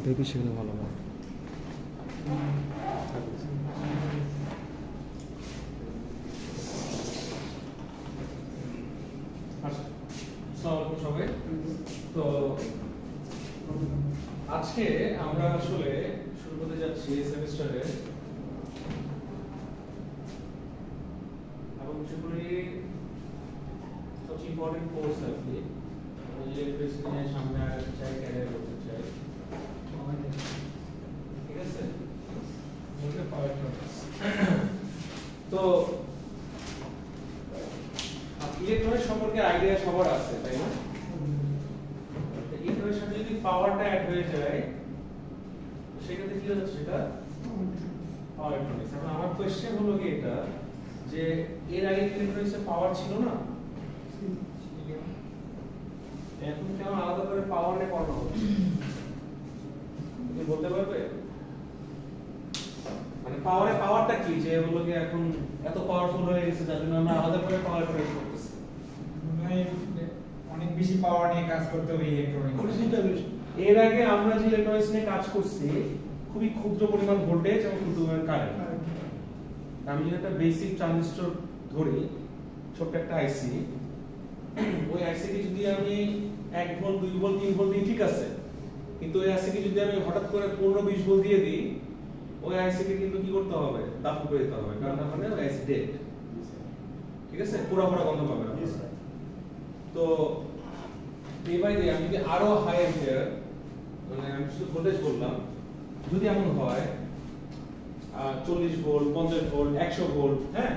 Baby সেখানে ভালো হয়। সবাই তো আজকে আমরা আসলে শুরু করতে যাচ্ছি এই সেমিস্টারে এবং সেগুলি সবচেয়ে ইম্পর্টেন্ট কোর্স আর কি ইলেকট্রিসিটি সামনে আগাতে চাই, ক্যারিয়ার করতে চাই, ঠিক আছে। তো ইলেকট্রনিক সম্পর্কে আইডিয়া সবার আছে, তাই না? ইলেকট্রনের সাথে যদি পাওয়ারটা অ্যাড হয়ে যায় সেক্ষেত্রে কি হচ্ছে, সেটা পাওয়ার ইলেকট্রনিক্স। এখন আমার কোশ্চেন হলো কি এটা, যে এর আগে ইলেকট্রনিক্সে পাওয়ার ছিল না, এখন কেন আলাদা করে পাওয়ার নিয়ে পড়ানো হচ্ছে? তুমি বলতে পারবে? মানে পাওয়ারটা কি, যে হলো কি এখন এত পাওয়ারফুল হয়ে গেছে যার জন্য আমরা আলাদা করে পাওয়ার প্রয়োগ করতেছি? অনেক বেশি পাওয়ার নিয়ে কাজ করতে হবে ইলেকট্রনিক্স। এর আগে আমরা যে ইলেকট্রনিক্স নিয়ে কাজ করছি খুবই ক্ষুদ্র পরিমাণ ভোল্টেজ এবং ক্ষুদ্র পরিমাণ কারেন্ট। আমি যদি একটা বেসিক ট্রানজিস্টর ধরি, ছোট্ট একটা আইসি, ওই আইসি কে যদি আমি 1 ভোল্ট 2 ভোল্ট 3 ভোল্ট দিই ঠিক আছে, কিন্তু ওই আইসি কে যদি আমি হঠাৎ করে 15-20 ভোল্ট দিয়ে দিই, ওই আইসি কে কিন্তু কি করতে হবে, দাফন করে দিতে হবে, কারণ তার মানে ওই আইসি ডেড, ঠিক আছে, পুরো গন্ধ পাবে না। তো ডে বাই ডে আমি যদি আরো হাই অ্যাম্পিয়ার, মানে আমি শুধু ভোল্টেজ বললাম, যদি এমন হয় 40 ভোল্ট 50 ভোল্ট 100 ভোল্ট, হ্যাঁ,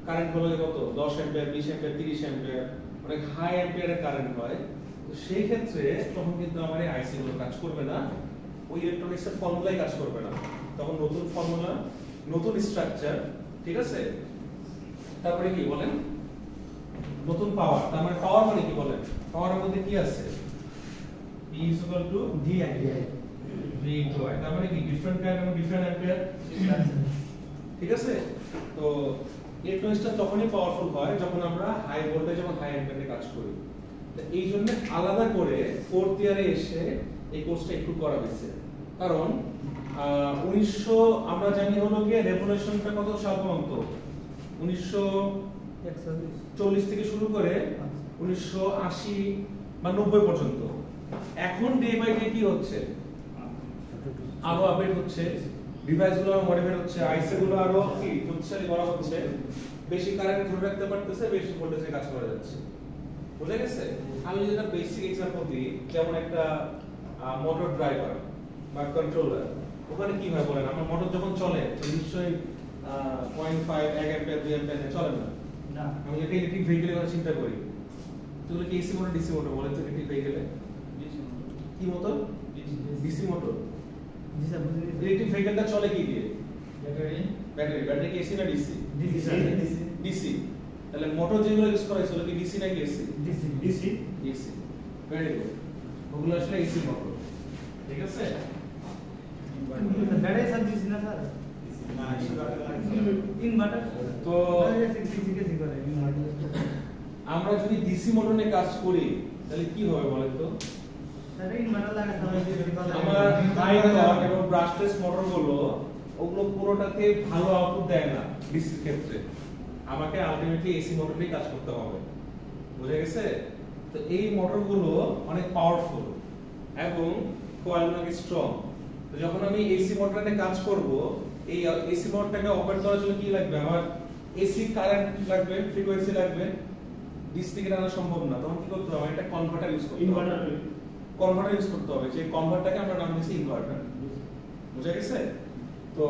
কারেন্ট হলো কত 10 অ্যাম্পিয়ার 20 অ্যাম্পিয়ার 30 অ্যাম্পিয়ার, অনেক হাই অ্যাম্পিয়ারের কারেন্ট হয়, তো সেই ক্ষেত্রে তখন কিন্তু আমার এই আইসি গুলো কাজ করবে না, ওই ইলেকট্রনিক্সের ফর্মুলাই কাজ করবে না, তখন নতুন ফর্মুলা নতুন স্ট্রাকচার, ঠিক আছে। তারপরে কি বলেন, নতুন পাওয়ার, তার মানে পাওয়ার মানে কি বলেন, পাওয়ারের মধ্যে কি আছে, P = DI V into I, তার মানে কি ডিফারেন্ট কারেন্ট এবং ডিফারেন্ট অ্যাম্পিয়ার, ঠিক আছে। তো ইলেকট্রনিক্সটা তখনই পাওয়ারফুল হয় যখন আমরা হাই ভোল্টেজ এবং হাই অ্যাম্পিয়ারে কাজ করি। তো এই জন্য আলাদা করে ফোর্থ ইয়ারে এসে এই কোর্সটা একটু করা হয়েছে, কারণ 1900 আমরা জানি হলো কি রেভলিউশনটা কত সাল পর্যন্ত, 1940 থেকে শুরু করে 1980 বা 90 পর্যন্ত। এখন ডে বাই ডে কি হচ্ছে, আরো আপডেট হচ্ছে, ডিভাইসগুলো মডিফাই হচ্ছে, আইসি গুলো আরো কি শক্তিশালী করা হচ্ছে, বেশি কারেন্ট ধরে রাখতে পারতেছে, বেশি ভোল্টেজে কাজ করা যাচ্ছে, বুঝা গেছে। আমি যদি একটা বেসিক एग्जांपल দিই, যেমন একটা মোটর ড্রাইভার বা কন্ট্রোলার, ওখানে কি হয় বলেন, আমার মোটর যখন চলে নিশ্চয়ই 0.5 1 অ্যাম্পিয়ার 2 অ্যাম্পিয়ার চলে না, না। আমি একটা ইলেকট্রিক ভেহিকলের কথা চিন্তা করি, তাহলে কি এসি মোটর ডিসি মোটর বলেন তো ইলেকট্রিক ভেহিকলে কি মোটর, ডিসি মোটর। ইলেকট্রিক ভেহিকলটা চলে কি দিয়ে, ব্যাটারি কি এসি না ডিসি, ডিসি। তাহলে মোটর যেগুলো ইউজ করা হয়েছিল কি ডিসি নাকি এসি, ডিসি। ভেরি গুড, ওগুলো আসলে এসি মোটর, ঠিক আছে। ব্যাটারি সব ডিসি না স্যার, না ইনভার্টার। তো আমরা যদি ডিসি মোটর নিয়ে কাজ করি তাহলে কি হবে বলেন তো, আমার হাই টর্ক এবং ব্রাশলেস মোটরগুলো ওগুলো পুরোটাতে ভালো আউটপুট দেয় না ডিসির ক্ষেত্রে, আমাকে আলটিমেটলি এসি মোটর দিয়ে কাজ করতে হবে, বুঝা গেছে। তো এই মোটরগুলো অনেক পাওয়ারফুল এবং কয়েল অনেক স্ট্রং। তো যখন আমি এসি মোটর নিয়ে কাজ করব, এই এসি মোটরটাকে অপারেট করার জন্য কি লাগবে, আমার এসি কারেন্ট লাগবে, ফ্রিকোয়েন্সি লাগবে, ডিসি থেকে আনা সম্ভব না, তখন কি করতে হবে, একটা কনভার্টার ইউজ করতে হবে, কনভার্টার ইউজ করতে হবে, যে কনভার্টারটাকে আমরা নাম দিয়েছি ইনভার্টার, বুঝা গেছে। তো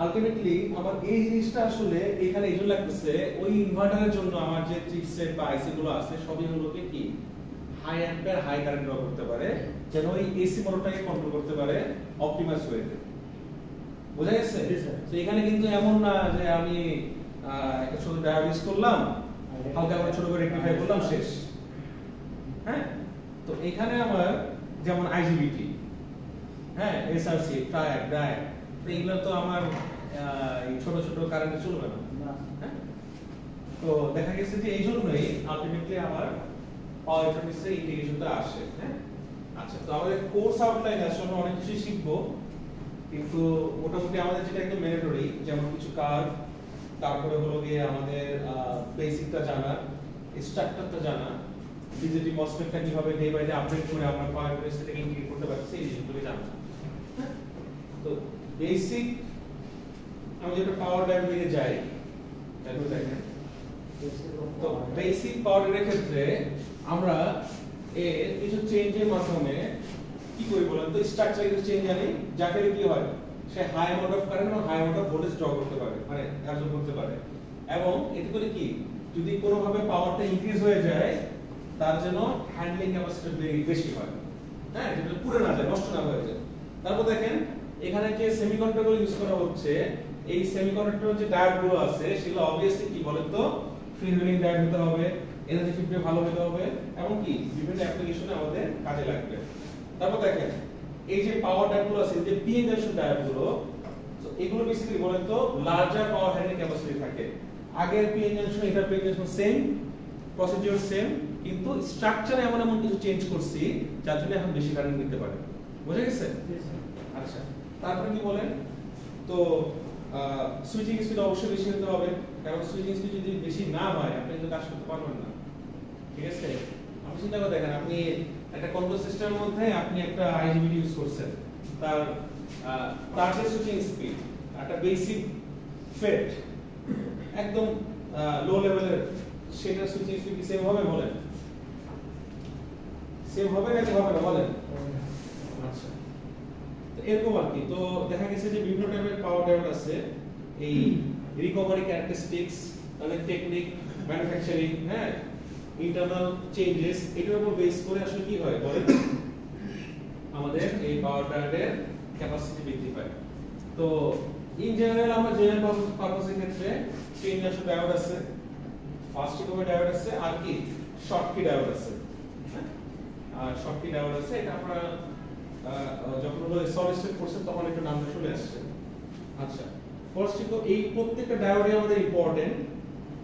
আলটিমেটলি আমার এই জিনিসটা আসলে এখানে এই জন্য লাগতেছে, ওই ইনভার্টারের জন্য আমার যে চিপসেট বা আইসি গুলো আছে সবই হলো কি high ampere high current draw করতে পারে, যেন ওই এসি মোটরটাকে কন্ট্রোল করতে পারে অপটিমাইজ ওয়েতে, বুঝা গেছে। তো এখানে কিন্তু এমন না যে আমি একটা ছোট ডায়োড ইউজ করলাম, হালকা করে ছোট করে রেকটিফাই করলাম, শেষ, হ্যাঁ। তো এখানে আমার যেমন আইজিবিটি, হ্যাঁ, এসআরসি, ট্রায়াক, ডায়াক, এগুলো তো আমার ছোট ছোট কারেন্টে চলবে না, হ্যাঁ। তো দেখা গেছে যে এই জন্যই আলটিমেটলি আমার পাওয়ার ইলেকট্রনিক্সের ইন্টিগ্রেশনটা আসে, হ্যাঁ। আচ্ছা, তো আমাদের কোর্স আউটলাইন আসলে আমরা অনেক কিছু শিখবো, কিন্তু মোটামুটি আমাদের যেটা একদম ম্যান্ডেটরি, যেমন কিছু কার্ভ, তারপরে হলো গিয়ে আমাদের বেসিকটা জানা, স্ট্রাকচারটা জানা, বিজেপি মসফেটটা কিভাবে ডে বাই ডে আপডেট করে আমরা পাওয়ার পরিস্থিতিকে ইন্টিগ্রেট করতে পারছি, এই জিনিসগুলো জানা। তো বেসিক আমি যেটা পাওয়ার ডায়োড দিকে যাই, তাহলে দেখেন তো বেসিক পাওয়ার ডায়োডের ক্ষেত্রে আমরা এর কিছু চেঞ্জের মাধ্যমে কি করি বলেন তো, স্ট্রাকচারে কিছু চেঞ্জ আনি, যাতে কি হয় সে হাই অ্যামাউন্ট অফ কারেন্ট এবং high amount of voltage draw করতে পারে, মানে অ্যাবজর্ব করতে পারে, এবং এতে করে কি যদি কোনো ভাবে পাওয়ারটা ইনক্রিজ হয়ে যায় তার জন্য হ্যান্ডলিং ক্যাপাসিটি বেশি হয়, হ্যাঁ, যেটা পুরো না যায়, নষ্ট না হয়ে যায়। তারপর দেখেন এখানে যে সেমিকন্ডাক্টর ইউজ করা হচ্ছে, এই সেমিকন্ডাক্টর যে ডায়োডগুলো আছে সেগুলো অবভিয়াসলি কি বলেন তো ফ্রি হুইলিং ডায়োড হতে হবে, এনার্জি ফিডব্যাক ভালো হতে হবে, এবং কি বিভিন্ন অ্যাপ্লিকেশনে আমাদের কাজে লাগবে। তারপর দেখেন এই যে পাওয়ার ডায়োডগুলো আছে, যে পি এন জংশন ডায়োডগুলো, তো এগুলো বেসিক্যালি বলেন তো লার্জার পাওয়ার হ্যান্ডলিং ক্যাপাসিটি থাকে। আগের পি এন জংশন এটা P N junction same, procedure same, কিন্তু স্ট্রাকচারে এমন এমন কিছু চেঞ্জ করছি যার জন্য এখন বেশি কারেন্ট নিতে পারে। বুঝা গেছে? আচ্ছা, তারপরে কি বলেন তো সুইচিং স্পিড অবশ্যই বেশি হতে হবে, কারণ সুইচিং স্পিড যদি বেশি না হয় আপনি কিন্তু কাজ করতে পারবেন না। ঠিক আছে? আপনি চিন্তা করে দেখেন, আপনি একটা কন্ট্রোল সিস্টেমের মধ্যে আপনি একটা আইজিবিটি ইউজ করছেন, তার যে সুইচিং স্পিড একটা বেসিক ফেট একদম লো লেভেলের, সেটা সুইচিং স্পিড কি সেম হবে বলেন? সেম হবে নাকি হবে না বলেন? আচ্ছা, তো এরকম আর কি। তো দেখা গেছে যে বিভিন্ন টাইপের পাওয়ার ডায়োড আছে, এই রিকভারি ক্যারেক্টারিস্টিক্স, মানে টেকনিক, ম্যানুফ্যাকচারিং, হ্যাঁ, ইন্টারনাল চেঞ্জেস, এটার উপর বেস করে আসলে কি হয় বলেন আমাদের এই পাওয়ার ডায়োডের ক্যাপাসিটি বৃদ্ধি পায়। তো ইন জেনারেল আমরা জেনারেল পারপাসের ক্ষেত্রে চেইন জংশন ডায়োড আছে, ফাস্ট রিকভারি ডায়োড আছে, আর কি শর্টকি ডায়োড আছে। আর শর্টকি ডায়োড আছে, এটা আমরা যখন হলো সলিড স্টেট করছেন তখন একটু নামটা চলে আসছে। আচ্ছা, ফার্স্ট এই প্রত্যেকটা ডায়োডই আমাদের ইম্পর্টেন্ট,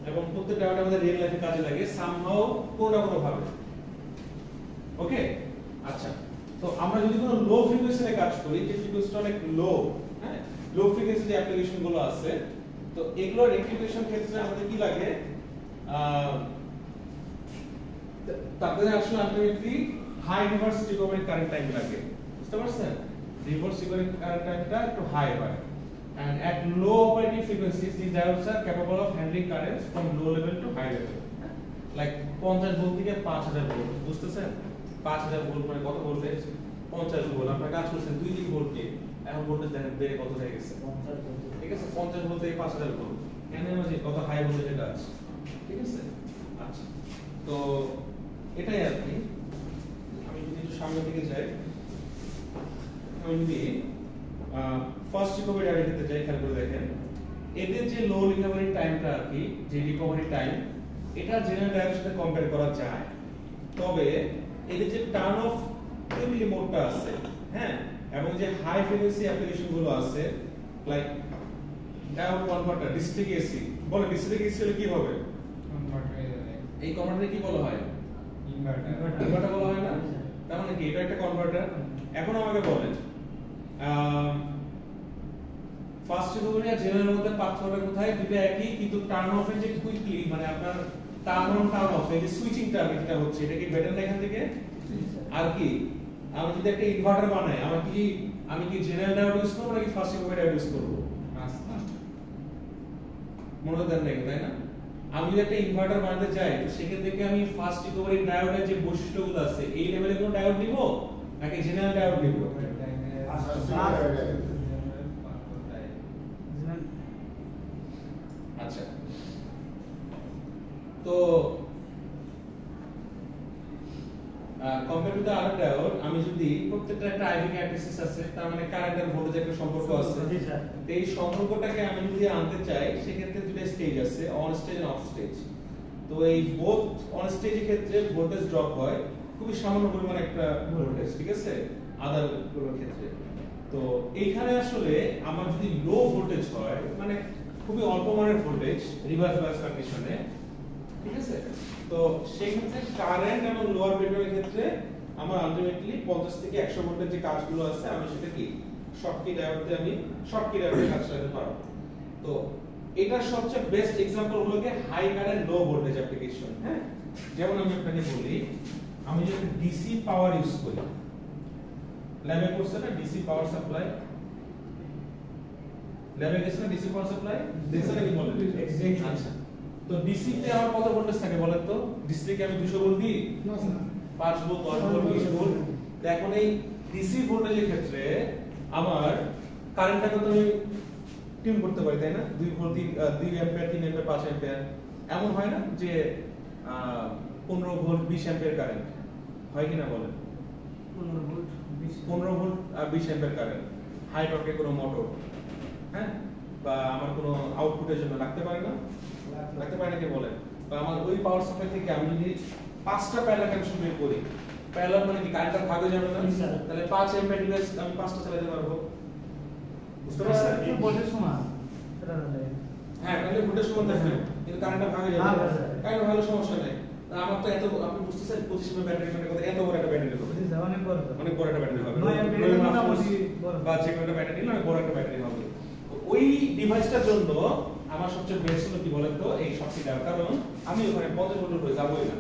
এবং প্রত্যেকটা ডায়োড আমাদের রিয়েল লাইফে কাজে লাগে সামহাউ কোনো না কোনো ভাবে। ওকে, আচ্ছা, তো আমরা যদি কোনো লো ফ্রিকোয়েন্সিতে কাজ করি, যে ফ্রিকোয়েন্সিটা অনেক লো, হ্যাঁ, লো ফ্রিকোয়েন্সি যে অ্যাপ্লিকেশন গুলো আছে, তো এগুলোর অ্যাপ্লিকেশন ক্ষেত্রে আমাদের কি লাগে, তাদের আসলে ultimately high reverse recovery current time লাগে, বুঝতে পারছেন? রিভার্স রিকভারি কারেন্ট টাইমটা একটু হাই হয়, and at low operating frequencies these diodes are capable of handling currents from low level to high level, like 50 volt থেকে 5000 ভোল্ট, বুঝতেছেন? 5000 volt মানে কত ভোল্টেজ? 50 ভোল্ট। আপনারা কাজ করছেন 2-3 ভোল্ট দিয়ে, এখন ভোল্টেজ দেখেন বেড়ে কত হয়ে গেছে, 50 ভোল্ট। ঠিক আছে, 50 ভোল্ট থেকে 5000 ভোল্ট, এখানে মানে কত হাই ভোল্টেজের কাজ। ঠিক আছে, আচ্ছা, তো এটাই আর কি। আমি যদি একটু সামনের দিকে যাই, আমি যদি ফার্স্ট রিকভারি ডায়োডের ক্ষেত্রে যাই, খেয়াল করে দেখেন এদের যে লো রিকভারি টাইমটা আর কি, যে রিকভারি টাইম, এটা জেনারেল ডায়োডের সাথে কম্পেয়ার করা যায়, তবে এদের যে টার্ন অফ মিলি মোডটা আছে, হ্যাঁ, এবং যে হাই ফ্রিকোয়েন্সি অ্যাপ্লিকেশন গুলো আছে, like diode converter, DC AC, বলে ডিসি এসি হলে কি হবে? এই কনভার্টারে কি বলা হয়? ইনভার্টার বলা হয় না? তার মানে কি এটা একটা কনভার্টার। এখন আমাকে বলেন ফার্স্ট রিকভারি আর জেনারেল মধ্যে পার্থক্যটা কোথায়? দুটো একই, কিন্তু টার্ন অফ এর যে কুইকলি, মানে আপনার টার্ন অন টার্ন অফ এই যে সুইচিংটা যেটা হচ্ছে, এটা কি বেটার না এখান থেকে? আর কি আমি যদি একটা ইনভার্টার বানাই, আমি কি জেনারেল ডায়োড ইউজ করব নাকি ফার্স্ট রিকভারি ডায়োড ইউজ করব? মনে দেন নাকি, তাই না? আমি যদি একটা ইনভার্টার বানাতে চাই, তো সেখান থেকে আমি ফার্স্ট রিকভারি ডায়োডের যে বৈশিষ্ট্যগুলো আছে এই লেভেলে কোন ডায়োড নিব নাকি জেনারেল ডায়োড নিব? আচ্ছা, তো compare to the other diode, আমি যদি প্রত্যেকটা একটা আইভি ক্যারেক্টারিস্টিক্স আছে, তার মানে কারেন্ট আর ভোল্টেজ একটা সম্পর্ক আছে, তো এই সম্পর্কটাকে আমি যদি আনতে চাই, সেক্ষেত্রে দুটো স্টেজ আছে, on stage end of stage. তো এই বোথ অন স্টেজের ক্ষেত্রে ভোল্টেজ ড্রপ হয় খুবই সামান্য পরিমাণ একটা ভোল্টেজ, ঠিক আছে, আদার গুলোর ক্ষেত্রে। তো এইখানে আসলে আমার যদি লো ভোল্টেজ হয়, মানে খুবই অল্প মানের ভোল্টেজ রিভার্স বায়াস কন্ডিশনে, ঠিক আছে, তো সেই ক্ষেত্রে কারেন্ট এবং লোয়ার ব্রেডওয়ের ক্ষেত্রে আমার আলটিমেটলি 50 থেকে 100 ভোল্টের যে কাজগুলো আছে আমি সেটা কি শর্টকি ডায়োড দিয়ে আমি শর্টকি ডায়োডের কাজ করতে পারবো। তো এটার সবচেয়ে বেস্ট एग्जांपल হলো কি high current low voltage application. হ্যাঁ, যেমন আমি আপনাকে বলি, আমি যদি ডিসি পাওয়ার ইউজ করি, ল্যাবে করছে না ডিসি পাওয়ার সাপ্লাই, ল্যাবে গেছে না ডিসি পাওয়ার সাপ্লাই দেখছেন নাকি বলেন? আচ্ছা, তো ডিসি তে আমার কত ভোল্টেজ থাকে বলেন তো? ডিসি কে আমি 200 ভোল্ট দিই? না স্যার, 5 ভোল্ট, 10 ভোল্ট, 20 ভোল্ট। তো এখন এই ডিসি ভোল্টেজের ক্ষেত্রে আমার কারেন্টটাকে তো আমি টিউন করতে পারি, তাই না? 2 ভোল্ট 2 অ্যাম্পিয়ার, 3 অ্যাম্পিয়ার, 5 অ্যাম্পিয়ার, এমন হয় না যে 15 ভোল্ট 20 অ্যাম্পিয়ার কারেন্ট হয় কিনা বলেন? 15 ভোল্ট আর 20 অ্যাম্পিয়ার কারেন্ট হাই টর্কের কোনো মোটর, হ্যাঁ, বা আমার কোনো আউটপুটের জন্য রাখতে পারে না? রাখতে পারে নাকি বলেন? বা আমার ওই পাওয়ার সাপ্লাই থেকে আমি যদি 5টা প্যারালাল কানেকশন বের করি, প্যারালাল মানে কি কারেন্টটা ভাগ হয়ে যাবে না? তাহলে 5 অ্যাম্পিয়ার ডিভাইস আমি 5টা চালাতে পারবো। বুঝতে পারছেন? ভোল্টেজ সমান। হ্যাঁ, তাহলে ভোল্টেজ সমান থাকবে কিন্তু কারেন্টটা ভাগ হয়ে যাবে। কারেন্ট ভালো সমস্যা নাই। আমার তো এত, আপনি বুঝতেছেন 25 ব্যাটারি মানে কত, এত বড় একটা ব্যাটারি হবে। অনেক বড় একটা ব্যাটারি হবে। 9 অ্যাম্পিয়ার মোটামুটি বা যে কোনো একটা ব্যাটারি নয়, বড় একটা ব্যাটারি হবে। ওই ডিভাইসটার জন্য আমার সবচেয়ে বেস্ট হলো কি বলেন তো, এই শর্টকিটা। কারণ আমি ওখানে 50 ভোল্টের উপরে যাবোই না।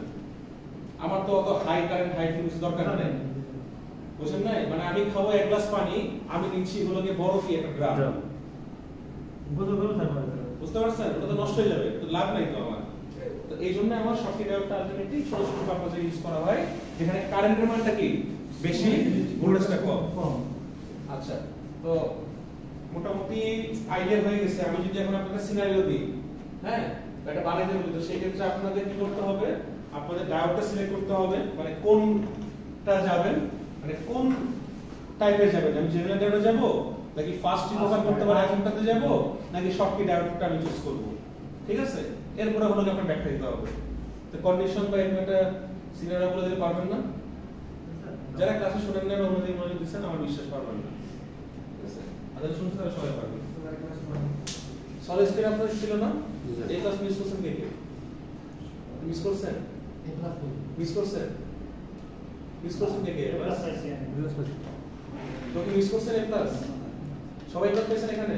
আমার তো অত হাই কারেন্ট হাই ফ্রিকোয়েন্সি দরকার নেই। বুঝছেন না? মানে আমি খাবো এক গ্লাস পানি, আমি নিচ্ছি হলো কি বড় কি একটা গ্রাম। বুঝতে পারছেন? ওটা তো নষ্ট হয়ে যাবে, তো লাভ নাই তো আমার। তো এই জন্য আমার শর্টকি ডায়োডটা আলটিমেটলি ছোট ছোট পারপাসে ইউজ করা হয়, যেখানে কারেন্টের মানটা কি বেশি, ভোল্টেজটা কম। আচ্ছা, তো মোটামুটি আইডিয়া হয়ে গেছে। আমি যদি এখন আপনাকে সিনারিও দিই, হ্যাঁ, এটা বানাইতে হবে, তো সেই ক্ষেত্রে আপনাদের কি করতে হবে? আপনাদের ডায়োডটা সিলেক্ট করতে হবে, মানে কোনটা যাবেন, মানে কোন টাইপের যাবেন। আমি জেনারেল ডায়োডে যাব, নাকি ফাস্ট রিকভার করতে পারে এখনটাতে যাব, নাকি শর্টকি ডায়োডটা আমি চুজ করব। ঠিক আছে, এরপরে হলো আপনার ব্যাখ্যা দিতে হবে। তো কন্ডিশন বা এরকম একটা সিনারিও বলে দিতে পারবেন না? যারা ক্লাসে শুনেন না বা অন্যদের মনোযোগ দিচ্ছেন, আমার বিশ্বাস পারবেন না। ঠিক আছে, আদার শুনতে তারা সবাই পারবেন। সলিড স্টেট আপনার ছিল না? এই ক্লাস মিস করছেন কে কে? মিস করছেন? মিস করছেন? মিস করছেন কে কে? তো কি মিস করছেন এই ক্লাস? সবাই ক্লাস পাইছেন এখানে?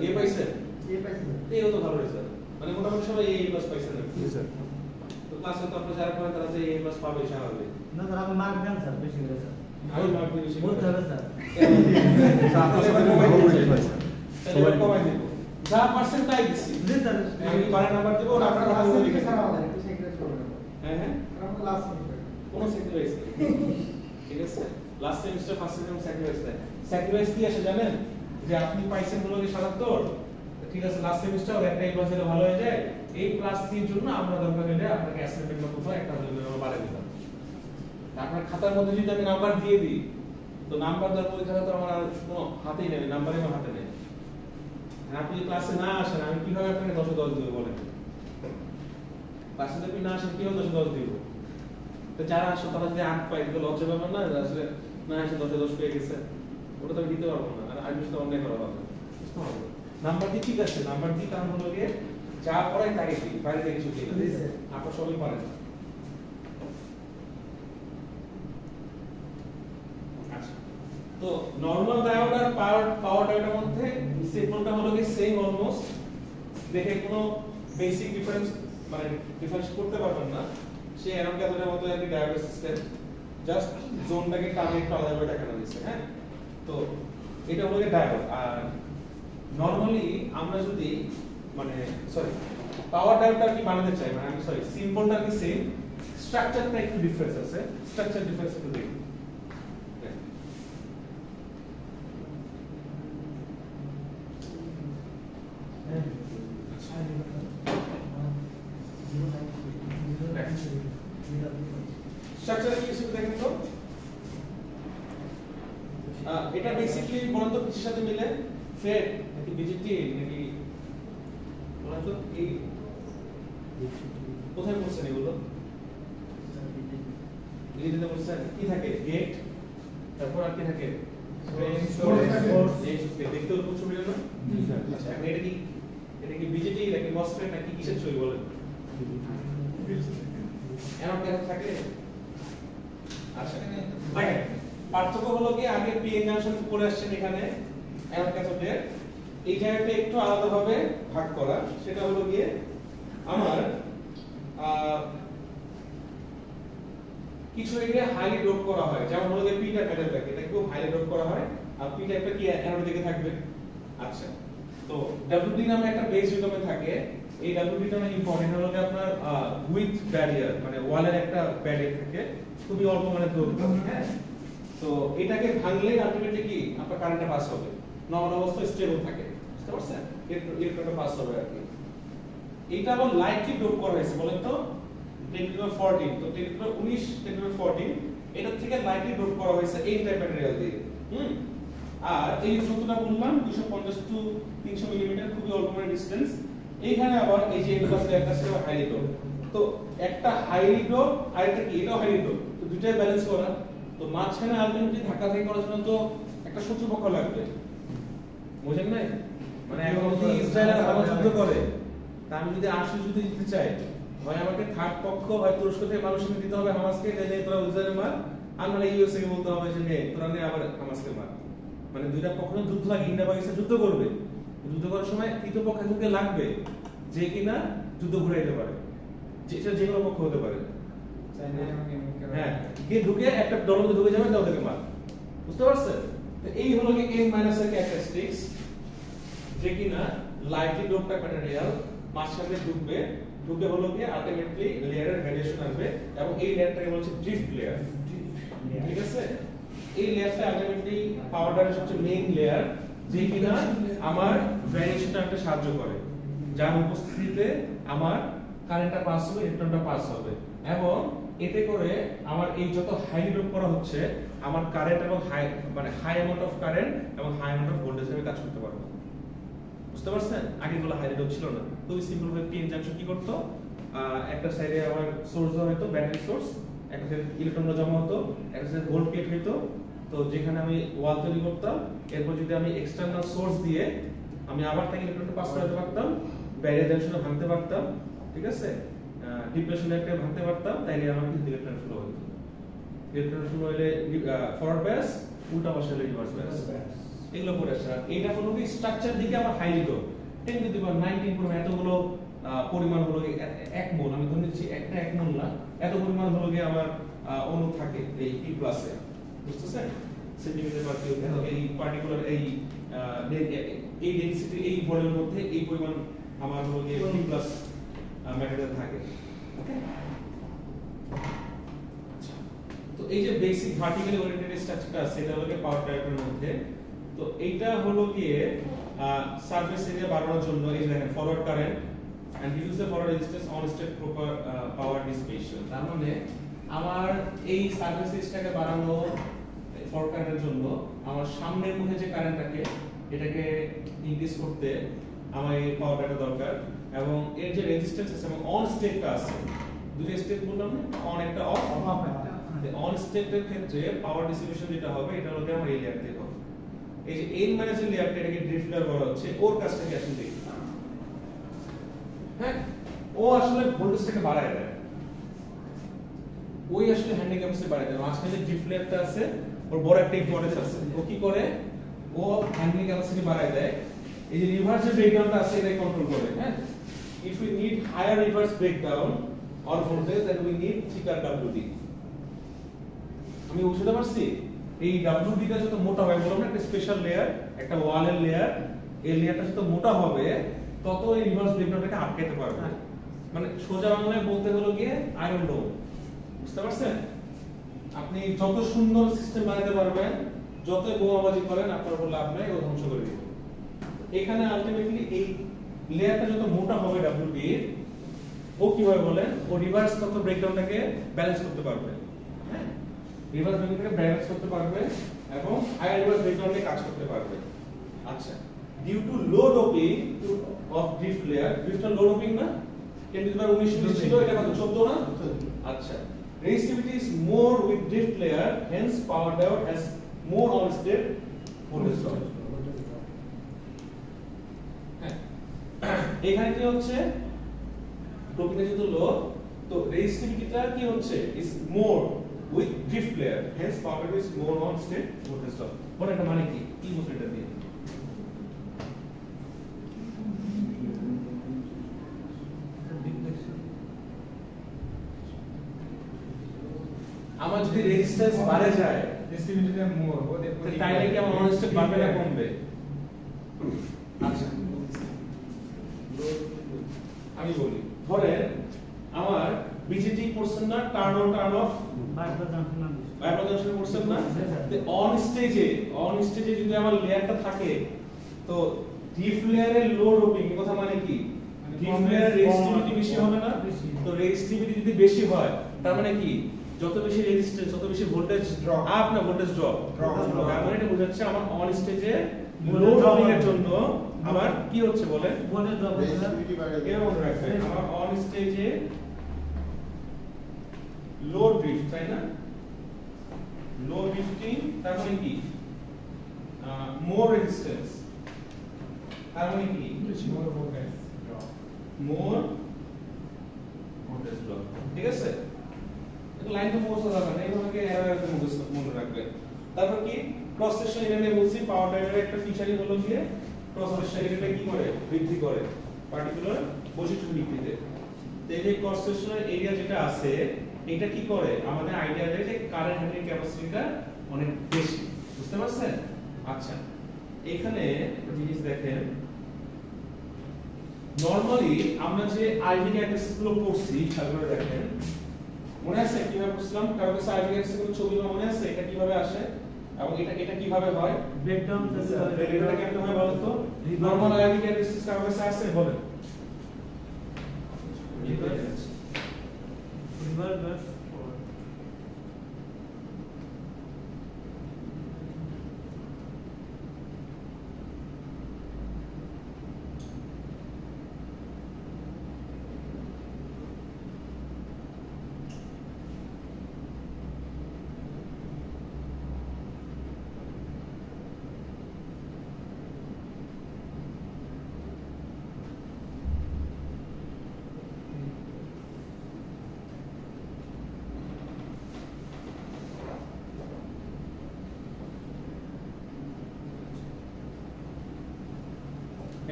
এ পাইছেন? এই তো ভালো রেজাল্ট, মানে মোটামুটি সবাই এই ক্লাস পাইছেন। তো ক্লাসে তো আপনারা যারা করেন তারা যে এই ক্লাস পাবে স্বাভাবিক। না স্যার, আপনি মার্ক দেন স্যার, বেশি করে স্যার। আমি মার্ক দিই বেশি বলতে হবে স্যার। আপনারা সবাই কমাই দিবেন। তাহলে কমাই দেব, যা পার্সেন্ট তাই দিছি। জি স্যার, আমি 12 নাম্বার দেব না, আপনারা কথা বলে লিখে স্যার আমাদের একটু সেক্রেট করবেন। হ্যাঁ হ্যাঁ, আমরা লাস্ট সেমিস্টার কোন স্যাক্রিফাইস নেই। ঠিক আছে, last semester first semester sacrifice নেই। স্যাক্রিফাইস কি আসে জানেন? যে আপনি পাইছেন হলো কি 77, ঠিক আছে, লাস্ট সেমিস্টার আর একটা ক্লাস হলে ভালো হয়ে যায়। এই ক্লাস 3 জন্য আমরা দরকার হলে আপনাকে অ্যাসাইনমেন্ট বা কোথাও একটা হলে আমরা বাড়িয়ে দিলাম। আপনার খাতার মধ্যে যদি আমি নাম্বার দিয়ে দিই, তো নাম্বার দেওয়ার পরীক্ষাটা তো আমার আর কোনো হাতেই নেই, নাম্বারই আমার হাতে নেই। আর আপনি যদি ক্লাসে না আসেন, আমি কিভাবে আপনাকে 10 10 দেব বলেন? ক্লাসে যদি না আসেন কিভাবে 10 10 দেব? তো যারা আসে তারা যদি 8 পায়, এগুলো লজ্জা ব্যাপার না? আসলে না এসে 10 10 পেয়ে গেছে, ওটা তো আমি দিতে পারবো না। আর আমি তো অন্যায় করা হবে। বুঝতে পারবো? নাম্বার দিয়ে ঠিক আছে, নাম্বার দিয়ে কারণ হলো গিয়ে যা পড়াই তাই দিই, বাইরে থেকে কিছু দিই না। আপনারা সবই পারেন। আচ্ছা, তো নরমাল ডায়োড আর পাওয়ার ডায়োডের মধ্যে সিম্বলটা হলো কি সেম অলমোস্ট, দেখে কোনো বেসিক ডিফারেন্স মানে ডিফারেন্স করতে পারবেন না। সেই অ্যারন ক্যাথোডের মতো একটা ডায়োড সিস্টেম, জাস্ট জোনটাকে টানে একটু আলাদাভাবে দেখানো হয়েছে। হ্যাঁ, তো এটা হলো ডায়োড। আর নরমালি আমরা যদি মানে সরি পাওয়ার ডায়োডটা কি বানাতে চাই, মানে আমি সরি সিম্বলটা কি সেম, স্ট্রাকচারটা একটু ডিফারেন্স আছে। স্ট্রাকচার ডিফারেন্স একটু দেখি। স্ট্রাকচারে কি কিছু দেখেন তো? এটা বেসিক্যালি বলতো কিসের সাথে মিলে? ফেড নাকি বিজিটি নাকি বলতো এই কোথায় পড়ছেন এগুলো? বিজিটিতে পড়ছেন। কি থাকে? গেট, তারপর আর কি থাকে? দেখতে খুব সুবিধা না? আচ্ছা, এখন এটা কি বিজিটি নাকি মসফেট নাকি কিসের ছবি বলেন? এরকম কেন থাকে? আচ্ছা দেখেন পার্থক্য হলো কি আগে পিএন জাংশন করে আসছেন এখানে এমন ক্যাথোডের এই জায়গাটা একটু আলাদা ভাবে ভাগ করা সেটা হলো গিয়ে আমার কিছু এরিয়া হাইলি ডোপ করা হয় যেমন হলো যে পি টাইপ মেটাল ব্যাক এটা খুব হাইলি ডোপ করা হয় আর পি টাইপটা কি অ্যানোড দিকে থাকবে আচ্ছা তো ডব্লিউডি নামে একটা বেস ইউনিটে থাকে এই ডব্লিউডি টা ইম্পর্টেন্ট হলো যে আপনার উইথ ব্যারিয়ার মানে ওয়ালের একটা ব্যারিয়ার থাকে খুবই অল্প মানে দূরত্ব হ্যাঁ তো এটাকে ভাঙলে আলটিমেটলি কি আপনার কারেন্টটা পাস হবে নরমাল অবস্থায় স্টেবল থাকে বুঝতে পারছেন ইলেকট্রনটা পাস হবে আর কি এটা আবার লাইটলি ডোপ করা হয়েছে বলেন তো 10^14 তো 10^19 10^14 এটা থেকে লাইটলি ডোপ করা হয়েছে এই টাইপ ম্যাটেরিয়াল দিয়ে আর এই যতটা বললাম 250 টু 300 মিলিমিটার খুবই অল্প মানে ডিসটেন্স এইখানে আবার এই যে এনক্লাস একটা ছিল হাইলি ডোপ তো একটা হাইলি ডোপ আর একটা কি এটাও হাইলি ডোপ তো দুটোই ব্যালেন্স করা তো মাঝখানে আলটিমেটলি ধাক্কা থেকে করার জন্য তো একটা শত্রুপক্ষ লাগবে বুঝেন নাই মানে এখন যদি ইসরায়েল আর হামাস যুদ্ধ করে তা আমি যদি আসলে যুদ্ধ জিততে চাই হয় আমাকে থার্ড পক্ষ হয় তুরস্ক থেকে মানুষকে দিতে হবে হামাসকে যে তোরা ইসরায়েলের মার আর মানে ইউএসএ কে বলতে হবে যে নে তোরা নে আবার হামাসকে মার মানে দুইটা পক্ষ যুদ্ধ লাগে ইন্ডিয়া পাকিস্তান যুদ্ধ করবে যুদ্ধ করার সময় তৃতীয় পক্ষ থেকে লাগবে যে কিনা যুদ্ধ ঘুরাইতে পারে যেটা যে কোনো পক্ষ হতে পারে হ্যাঁ গিয়ে ঢুকে একটা দলের মধ্যে ঢুকে যাবে তাও থেকে মার বুঝতে পারছেন তো এই হলো কি n মাইনাস এর ক্যারেক্টারিস্টিক্স যে কিনা লাইটলি ডোপড ম্যাটেরিয়াল মাঝখানে ঢুকে হলো কি আলটিমেটলি লেয়ারের ভেরিয়েশন আসবে এবং এই লেয়ারটাকে বলছে ড্রিফট লেয়ার ঠিক আছে এই লেয়ারটা আলটিমেটলি পাওয়ার ডারের সবচেয়ে মেইন লেয়ার যে কিনা আমার ভেরিয়েশনটা একটা সাহায্য করে যার উপস্থিতিতে আমার কারেন্টটা পাস হবে ইলেকট্রনটা পাস হবে এবং এতে করে আমার এই যত হাই ডোপ করা হচ্ছে আমার কারেন্ট এবং হাই মানে হাই অ্যামাউন্ট অফ কারেন্ট এবং হাই অ্যামাউন্ট অফ ভোল্টেজ এর কাজ করতে পারবো বুঝতে পারছেন আগে গুলো হাই ডোপ ছিল না খুবই সিম্পল ভাবে পিএন জাংশন কি করতো একটা সাইডে আমার সোর্স দেওয়া হতো ব্যাটারি সোর্স একটা সাইডে ইলেকট্রনটা জমা হতো একটা সাইডে ভোল্ট গেট হতো তো যেখানে আমি ওয়াল তৈরি করতাম এরপর যদি আমি এক্সটারনাল সোর্স দিয়ে আমি আবার তাকে ইলেকট্রনটা পাস করাতে পারতাম ব্যারিয়ার জাংশনে ভাঙতে পারতাম ঠিক আছে ডিপ্রেশন একটা ভাঙতে পারতাম তাইলে আমার কিন্তু ইলেকট্রন ফ্লো হতো ইলেকট্রন ফ্লো হলে ফরওয়ার্ড ব্যাস উল্টা পাশে হলে রিভার্স ব্যাস এগুলো পড়ে আসছে এইটা হলো কি স্ট্রাকচার দিকে আমার হাই দিত 10 টু দি পাওয়ার 19 পুরো এতগুলো পরিমাণ হলো 1 মোল আমি ধরে নিচ্ছি একটা 1 মোল না এত পরিমাণ হলো কি আমার অণু থাকে এই P প্লাসে বুঝতেছেন সেন্টিমিটার পার কিউব এই পার্টিকুলার এই ডেনসিটি এই ভলিউমের মধ্যে এই পরিমাণ আমার হলো কি P প্লাস ম্যাটেরিয়াল থাকে ওকে তো এই যে বেসিক ভার্টিক্যালি ওরিয়েন্টেড স্ট্রাকচারটা আছে এটা হলো কি পাওয়ার ট্রাইবের মধ্যে তো এইটা হলো গিয়ে সারফেস এরিয়া বাড়ানোর জন্য এই দেখেন forward current and reduce the forward resistance on state proper power dissipation তার মানে আমার এই সারফেস এরিয়াটাকে বাড়ানো ফরওয়ার্ড কারেন্টের জন্য আমার সামনের মুখে যে কারেন্টটাকে এটাকে ইনক্রিজ করতে আমার এই পাওয়ারটা দরকার এবং এর যে রেজিস্ট্যান্স আছে এবং অন স্টেটটা আছে দুটো স্টেট বললাম না অন একটা অফ অন স্টেটের ক্ষেত্রে পাওয়ার ডিসিপেশন যেটা হবে এটা হলো আমার এই লেয়ার থেকে হবে এই যে n মাইনাস এর লেয়ারটা এটাকে ড্রিফট লেয়ার বলা হচ্ছে ওর কাজটা কি আসলে দেখি হ্যাঁ ও আসলে ভোল্টেজটাকে বাড়ায় দেয় ওই আসলে হ্যান্ডিক্যাপসে বাড়ায় দেয় মাঝখানে যে ড্রিফট লেয়ারটা আছে ওর বড় একটা ইম্পর্টেন্স আছে ও কি করে ও হ্যান্ডিক্যাপসিটি বাড়ায় দেয় এই যে রিভার্স যে ব্রেকডাউনটা আছে এটা কন্ট্রোল করে হ্যাঁ if we need higher reverse breakdown or voltage then we need thicker WD আমি বুঝতে পারছি এই WD টা যত মোটা হবে বললাম না একটা স্পেশাল লেয়ার একটা ওয়ালের লেয়ার এই লেয়ারটা যত মোটা হবে তত এই রিভার্স ব্রেকডাউনটাকে আটকাতে পারবে মানে সোজা বাংলায় বলতে হলো গিয়ে আয়রন ডোম বুঝতে পারছেন আপনি যত সুন্দর সিস্টেম বানাতে পারবেন যত বোমাবাজি করেন আপনার উপর লাভ নাই ও ধ্বংস করে দিবে এখানে আলটিমেটলি এই লেয়ারটা যত মোটা হবে WD ও কিভাবে বলেন ও রিভার্স তত ব্রেকডাউনটাকে ব্যালেন্স করতে পারবে হ্যাঁ রিভার্স ব্রেকডাউনটাকে ব্যালেন্স করতে পারবে এবং হায়ার রিভার্স ব্রেকডাউনটাকে কাজ করতে পারবে আচ্ছা due to low doping of drift layer drift low doping না 10^19 ছিল এটা কত 14 না আচ্ছা resistivity is more with drift layer hence power diode has more on state voltage drop এখানে কি হচ্ছে ডোপিং যেহেতু লো তো রেজিস্টিভিটিটা কি হচ্ছে is more with drift flare, hence power factor is more on state voltage drop. বলে এটা মানে কি বুঝলে এটা দিয়ে? আমার যদি রেজিস্ট্যান্স বাড়ে যায় distributed more তাইলে কি আমার অন স্টেট বাড়বে না কমবে? আচ্ছা আমি বলি ধরেন আমার বিজেটি পোরশন না turn off bypass junction portion না অন স্টেজে যদি আমার লেয়ারটা থাকে তো ডিপ লেয়ারের লো রোপিং এর কথা মানে কি ডিপ লেয়ারের রেজিস্টিভিটি বেশি হবে না তো রেজিস্টিভিটি যদি বেশি হয় তার মানে কি যত বেশি রেজিস্ট্যান্স তত বেশি ভোল্টেজ Drop. আপ না ভোল্টেজ ড্রপ তার মানে এটা বোঝাচ্ছে আমার অন স্টেজে লো Voltage drop রোপিং এর হবে। জন্য আবার কি হচ্ছে বলে বলে দাও Resistivity বাড়ে এর মনে রাখবেন আমার অন স্টেজে লো ড্রিফট তাই না লো ড্রিফটিং তার মানে কি মোর রেজিস্ট্যান্স তার মানে কি more voltage drop মোর ভোল্টেজ ড্রপ ঠিক আছে এটা লাইন তো মোর সাদা না এইভাবে এরর মুখস্থ মনে রাখবেন তারপর কি ক্রস সেকশন এরিয়া বলছি পাওয়ার ডাইভারের একটা ফিচারই হলো গিয়ে ক্রস সেকশন এরিয়াটা কি করে বৃদ্ধি করে পার্টিকুলার বৈশিষ্ট্যের ভিত্তিতে তো এই যে ক্রস সেকশনাল এরিয়া যেটা আছে এটা কি করে আমাদের আইডিয়া দেয় যে কারেন্ট হ্যান্ডলিং ক্যাপাসিটিটা অনেক বেশি বুঝতে পারছেন আচ্ছা এখানে একটা জিনিস দেখেন নরমালি আমরা যে আইভি ক্যারেক্টারিস্টিক্স গুলো পড়ছি খেয়াল করে দেখেন মনে আছে কিভাবে পড়ছিলাম কারণ কাছে আইভি ক্যারেক্টারিস্টিক্স ছবিগুলো মনে আছে এটা কিভাবে আসে এবং এটা কিভাবে হয় ব্রেকডাউন এটা কেমন হয় বলতো তো নরমাল আইভি ক্যারেক্টারিস্টিক্স কার কাছে আসে বলেন রিভার্স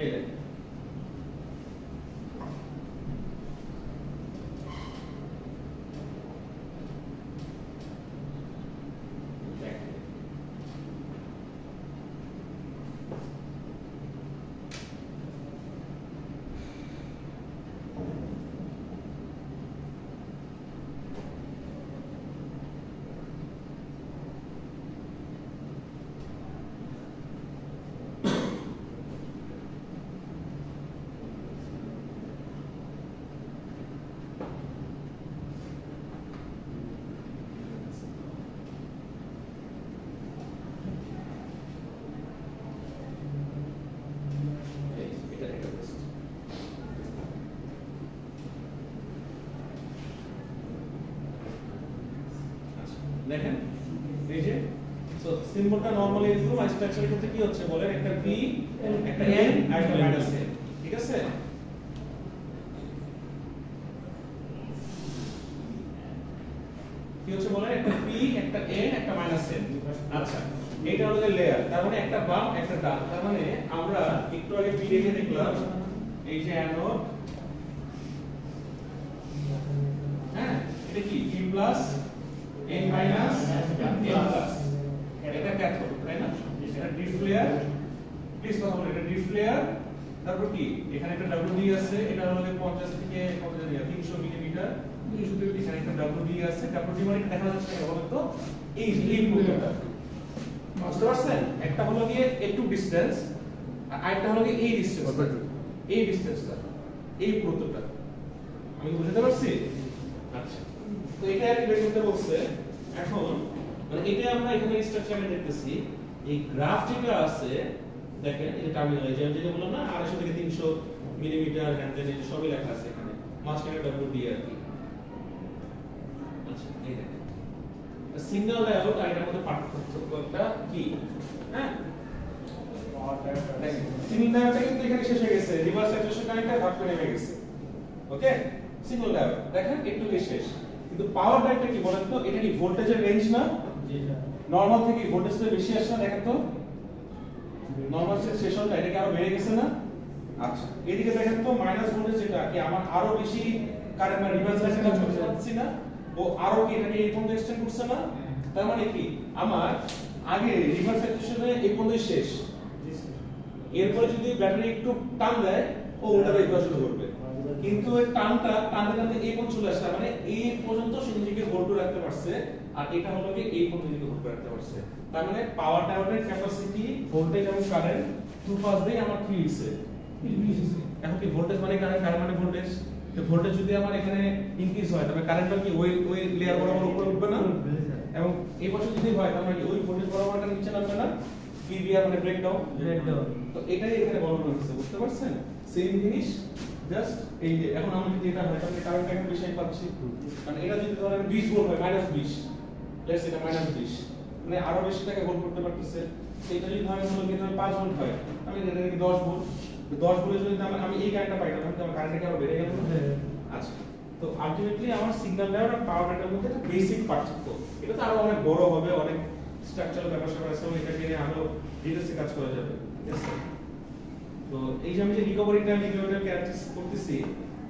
এই দেখেন দেখেন এই যে সো সিম্বলটা নরমালি এরকম আর স্ট্রাকচারের ক্ষেত্রে কি হচ্ছে বলেন একটা p একটা n আর একটা মাইনাস n ঠিক আছে কি হচ্ছে বলেন একটা p একটা n একটা মাইনাস n আচ্ছা এটা হলো লেয়ার তার মানে একটা বাম একটা ডান তার মানে আমরা একটু আগে p দেখে দেখলাম এই যে অ্যানোড হ্যাঁ এটা কি p plus n minus n plus এটা ক্যাথোড তাই না এটা ড্রিফট লেয়ার প্লিজ কথা বলুন এটা ড্রিফট লেয়ার তারপর কি এখানে একটা WD আছে এটা হলো 50 থেকে কত জানি 300 মিলিমিটার 200 এখানে একটা WD আছে WD মানে দেখা যাচ্ছে না বলেন তো এই পুরোটা বুঝতে পারছেন একটা হলো গিয়ে একটু ডিসটেন্স আর আরেকটা হলো গিয়ে এই ডিসটেন্সটা এই ডিসটেন্সটা এই পুরোটা আমি বুঝতে পারছি আচ্ছা তো এটা আর বের করতে বলছে এখন মানে এটা আমরা এখানে স্ট্রাকচারে দেখতেছি এই গ্রাফ যেটা আছে দেখেন এই টার্মিনাল এই যেটা বললাম না 250 থেকে 300 মিলিমিটার হ্যান্ডেল এই সবই লেখা আছে এখানে মাঝখানে WD আর কি আচ্ছা এই দেখেন সিগন্যাল ডায়োড আর এটার মধ্যে পার্থক্যটা কি হ্যাঁ সিগন্যাল ডায়োডটা কিন্তু এখানে শেষ হয়ে গেছে রিভার্স স্যাচুরেশন কারেন্টটা ভাগ করে নেমে গেছে ওকে সিগন্যাল ডায়োড দেখেন একটু শেষ কিন্তু পাওয়ার ড্রাইভটা কি বলেন তো, এটা কি ভোল্টেজের রেঞ্জ না? জি স্যার। নরমাল থেকে ভোল্টেজটা বেশি আসছে না, দেখেন তো নরমাল সেশনটা এটা কি আরো বেড়ে গেছে না? আচ্ছা এদিকে দেখেন তো মাইনাস ভোল্টেজ যেটা কি আমার আরো বেশি কারেন্ট বা রিভার্স লাইনে কাজ করতে পারছি না, ও আরো কি এটাকে এই পর্যন্ত এক্সটেন্ড করছে না? তার মানে কি আমার আগে রিভার্স সাইকেশনে এই পর্যন্ত শেষ, এরপরে যদি ব্যাটারি একটু টান দেয় ও উল্টা দিকে ঘোরা শুরু করবে, কিন্তু এই টানতে টানতে এই পর্যন্ত চলে আসছে, মানে এই পর্যন্ত সে নিজেকে হোল্ড করে রাখতে পারছে, আর এটা হলো কি এই পর্যন্ত নিজেকে হোল্ড করে রাখতে পারছে। তার মানে পাওয়ার ডায়োডের ক্যাপাসিটি ভোল্টেজ এবং কারেন্ট টু পাস দিয়ে আমার কি হইছে। এখন কি ভোল্টেজ মানে কারেন্ট, কারেন্ট মানে ভোল্টেজ, তো ভোল্টেজ যদি আমার এখানে ইনক্রিজ হয় তবে কারেন্টটা কি ওই লেয়ার বরাবর উপরে উঠবে না, এবং এই বছর যদি হয় তাহলে কি ওই ভোল্টেজ বরাবরটা নিচে নামবে না, পিভিআর মানে ব্রেকডাউন। তো এটাই এখানে বলানো হয়েছে, বুঝতে পারছেন? সেম জিনিস জাস্ট এই যে এখন আমি যদি এটা হয় তাহলে কারেন্ট এখানে বেশি পাচ্ছি, মানে এটা যদি ধরেন 20 ভোল্ট হয় -20, লেটস এটা -20, মানে আরো বেশি টাকা হোল্ড করতে পারতেছে। এটা যদি ধরেন হলো কি 5 ভোল্ট হয়, আমি এটা কি 10 ভোল্ট, 10 ভোল্টে যদি আমি এই কারেন্টটা পাই তাহলে আমার কারেন্টটা আরো বেড়ে গেল না? আচ্ছা, তো আলটিমেটলি আমার সিগন্যাল ডায়োড আর পাওয়ার ডায়োডের মধ্যে একটা বেসিক পার্থক্য। এটা তো আরো অনেক বড় হবে, অনেক স্ট্রাকচারাল ব্যাপার আছে, এটাকে নিয়ে আরো ডিটেইলসে কাজ করা যাবে, ঠিক আছে? তো এই যে আমি যে রিকভারি টাইম রিকভারি ক্যারেক্টারিস্টিক্স করতেছি,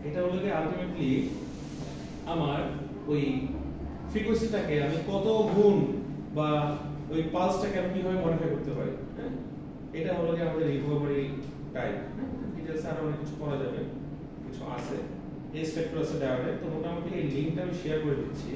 এটা হলো যে আলটিমেটলি আমার ওই ফ্রিকোয়েন্সিটাকে আমি কত গুণ বা ওই পালসটাকে আমি কিভাবে মডিফাই করতে পারি, হ্যাঁ? এটা হলো যে আমাদের রিকভারি টাইম। ডিটেইলসে আরো অনেক কিছু করা যাবে, কিছু আছে এস ফ্যাক্টর আছে ডায়োডে। তো মোটামুটি এই লিংকটা আমি শেয়ার করে দিচ্ছি।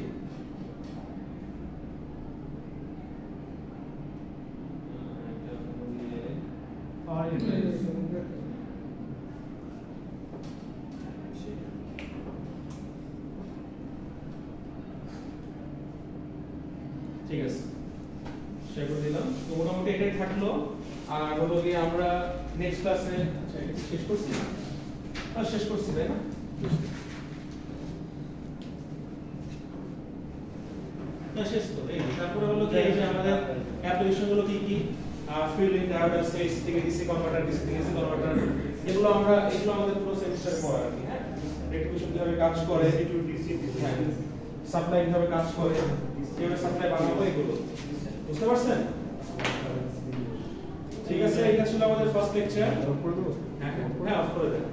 ঠিক আছে, শেয়ার করে দিলাম। তো মোটামুটি এটাই থাকলো। আর হলো গিয়ে আমরা নেক্সট ক্লাসে, আচ্ছা এটা শেষ করছি না? শেষ করছি তাই না? শেষ তো এই তারপরে হলো কি এই যে আমাদের অ্যাপ্লিকেশন গুলো কি কি, ফিল্ড ইন ডায়োড আছে, এসি থেকে ডিসি কনভার্টার, ডিসি থেকে এসি কনভার্টার, এগুলো আমাদের পুরো সেমিস্টারে পড়া আর কি, হ্যাঁ? রেক্টিফিকেশন কিভাবে কাজ করে, হ্যাঁ, সাপ্লাই কিভাবে কাজ করে, কিভাবে সাপ্লাই বানাবো, এগুলো বুঝতে পারছেন? ঠিক আছে, এটা ছিল আমাদের ফার্স্ট লেকচার। হ্যাঁ, অফ করে দেন।